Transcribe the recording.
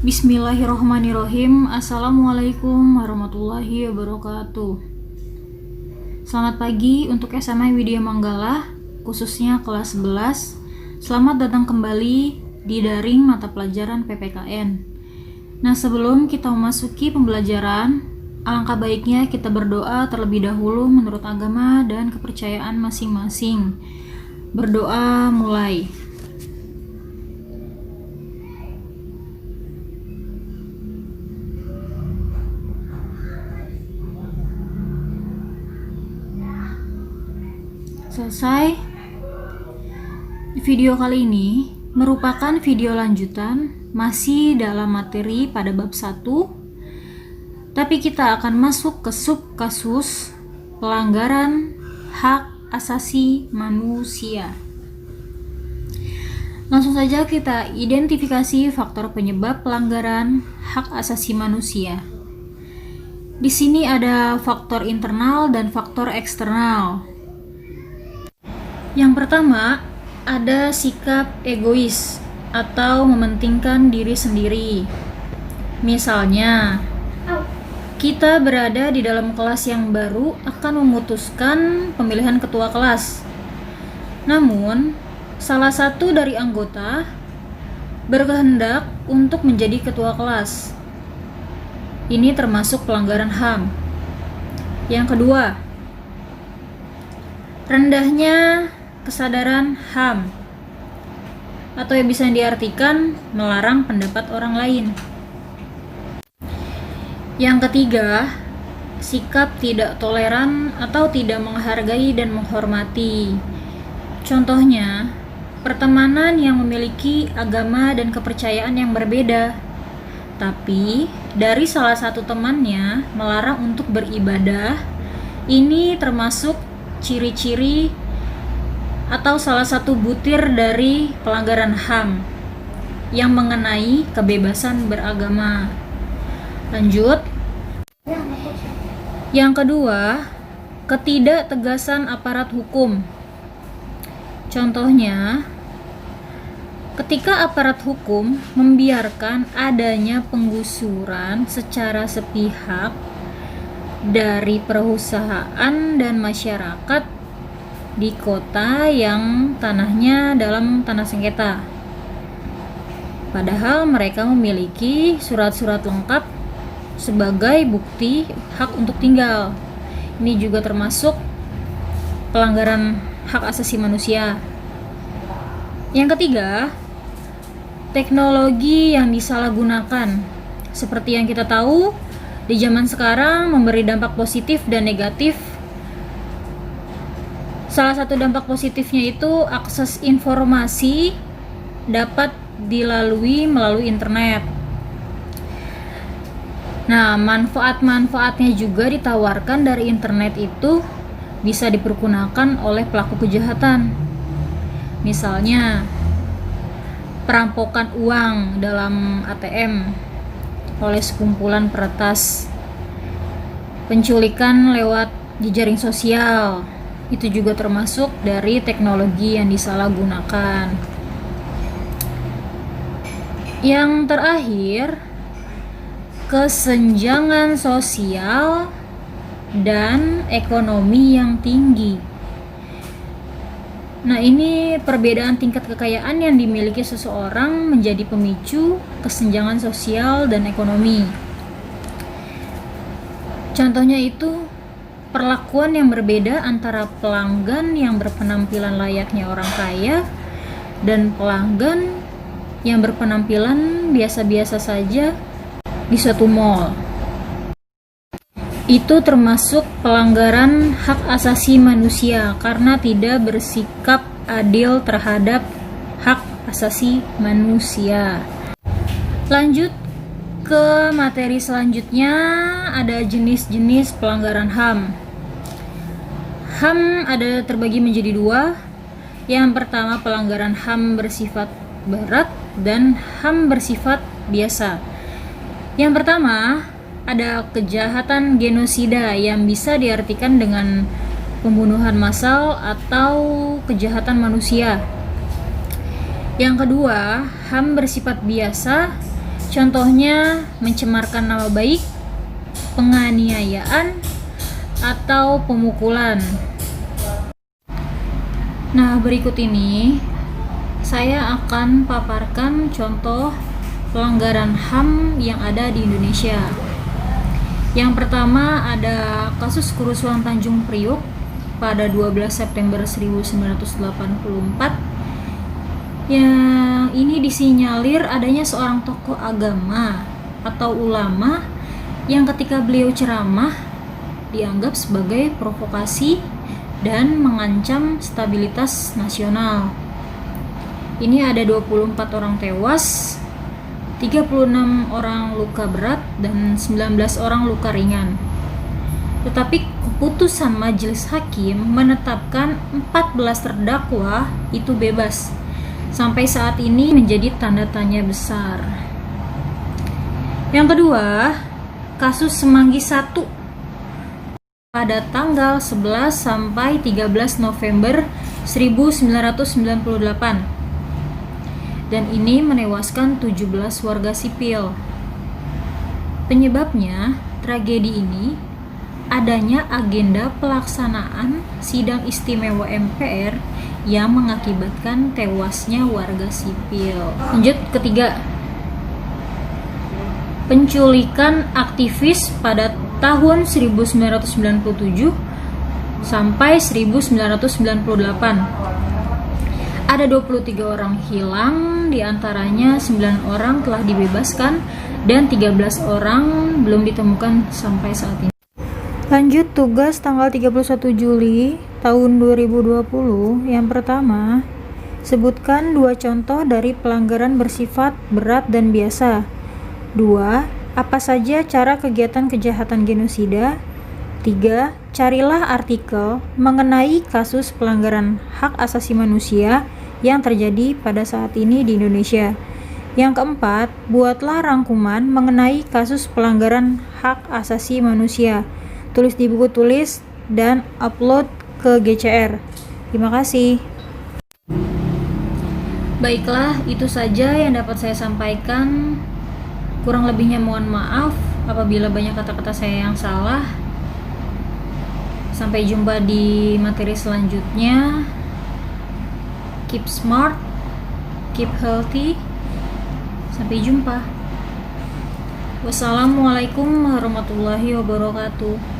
Bismillahirrohmanirrohim. Assalamualaikum warahmatullahi wabarakatuh. Selamat pagi untuk SMA Widya Manggala, khususnya kelas 11. Selamat datang kembali di daring mata pelajaran PPKN. Nah, sebelum kita memasuki pembelajaran, alangkah baiknya kita berdoa terlebih dahulu menurut agama dan kepercayaan masing-masing. Berdoa mulai. Selesai. Video kali ini merupakan video lanjutan masih dalam materi pada bab 1, tapi kita akan masuk ke sub kasus pelanggaran hak asasi manusia. Langsung saja kita identifikasi faktor penyebab pelanggaran hak asasi manusia. Di sini ada faktor internal dan faktor eksternal. Yang pertama, ada sikap egois atau mementingkan diri sendiri. Misalnya, kita berada di dalam kelas yang baru akan memutuskan pemilihan ketua kelas. Namun, salah satu dari anggota berkehendak untuk menjadi ketua kelas. Ini termasuk pelanggaran HAM. Yang kedua, rendahnya kesadaran HAM, atau yang bisa diartikan melarang pendapat orang lain. Yang ketiga, sikap tidak toleran atau tidak menghargai dan menghormati. Contohnya, pertemanan yang memiliki agama dan kepercayaan yang berbeda, tapi dari salah satu temannya melarang untuk beribadah. Ini termasuk ciri-ciri atau salah satu butir dari pelanggaran HAM yang mengenai kebebasan beragama. Lanjut. Yang kedua, ketidaktegasan aparat hukum. Contohnya, ketika aparat hukum membiarkan adanya penggusuran secara sepihak dari perusahaan dan masyarakat di kota yang tanahnya dalam tanah sengketa, padahal mereka memiliki surat-surat lengkap sebagai bukti hak untuk tinggal. Ini juga termasuk pelanggaran hak asasi manusia. Yang ketiga, teknologi yang disalahgunakan. Seperti yang kita tahu, di zaman sekarang memberi dampak positif dan negatif. Salah satu dampak positifnya itu akses informasi dapat dilalui melalui internet. Nah, manfaat-manfaatnya juga ditawarkan dari internet itu bisa dipergunakan oleh pelaku kejahatan. Misalnya, perampokan uang dalam ATM oleh sekumpulan peretas, penculikan lewat jejaring sosial, itu juga termasuk dari teknologi yang disalahgunakan. Yang terakhir, kesenjangan sosial dan ekonomi yang tinggi. Nah, ini perbedaan tingkat kekayaan yang dimiliki seseorang menjadi pemicu kesenjangan sosial dan ekonomi. Contohnya itu perlakuan yang berbeda antara pelanggan yang berpenampilan layaknya orang kaya dan pelanggan yang berpenampilan biasa-biasa saja di suatu mall. Itu termasuk pelanggaran hak asasi manusia karena tidak bersikap adil terhadap hak asasi manusia. Lanjut ke materi selanjutnya, ada jenis-jenis pelanggaran HAM. HAM ada terbagi menjadi dua. Yang pertama, pelanggaran HAM bersifat berat dan HAM bersifat biasa. Yang pertama, ada kejahatan genosida yang bisa diartikan dengan pembunuhan massal atau kejahatan manusia. Yang kedua, HAM bersifat biasa Contohnya mencemarkan nama baik, penganiayaan, atau pemukulan. Nah, berikut ini saya akan paparkan contoh pelanggaran HAM yang ada di Indonesia. Yang pertama ada kasus kerusuhan Tanjung Priok pada 12 September 1984. Yang ini disinyalir adanya seorang tokoh agama atau ulama yang ketika beliau ceramah dianggap sebagai provokasi dan mengancam stabilitas nasional. Ini ada 24 orang tewas, 36 orang luka berat, dan 19 orang luka ringan. Tetapi keputusan majelis hakim menetapkan 14 terdakwa itu bebas. Sampai saat ini menjadi tanda tanya besar. Yang kedua, kasus Semanggi 1 pada tanggal 11 sampai 13 November 1998. Dan ini menewaskan 17 warga sipil. Penyebabnya, tragedi ini adanya agenda pelaksanaan sidang istimewa MPR yang mengakibatkan tewasnya warga sipil. Lanjut ketiga, penculikan aktivis pada tahun 1997 sampai 1998. Ada 23 orang hilang, diantaranya 9 orang telah dibebaskan dan 13 orang belum ditemukan sampai saat ini. Lanjut tugas tanggal 31 Juli tahun 2020. Yang pertama, sebutkan 2 contoh dari pelanggaran bersifat berat dan biasa. 2. Apa saja cara kegiatan kejahatan genosida? 3. Carilah artikel mengenai kasus pelanggaran hak asasi manusia yang terjadi pada saat ini di Indonesia. Yang keempat, buatlah rangkuman mengenai kasus pelanggaran hak asasi manusia. Tulis di buku tulis dan upload ke GCR. Terima kasih. Baiklah, itu saja yang dapat saya sampaikan. Kurang lebihnya mohon maaf apabila banyak kata-kata saya yang salah. Sampai jumpa di materi selanjutnya. Keep smart, keep healthy. Sampai jumpa. Wassalamualaikum warahmatullahi wabarakatuh.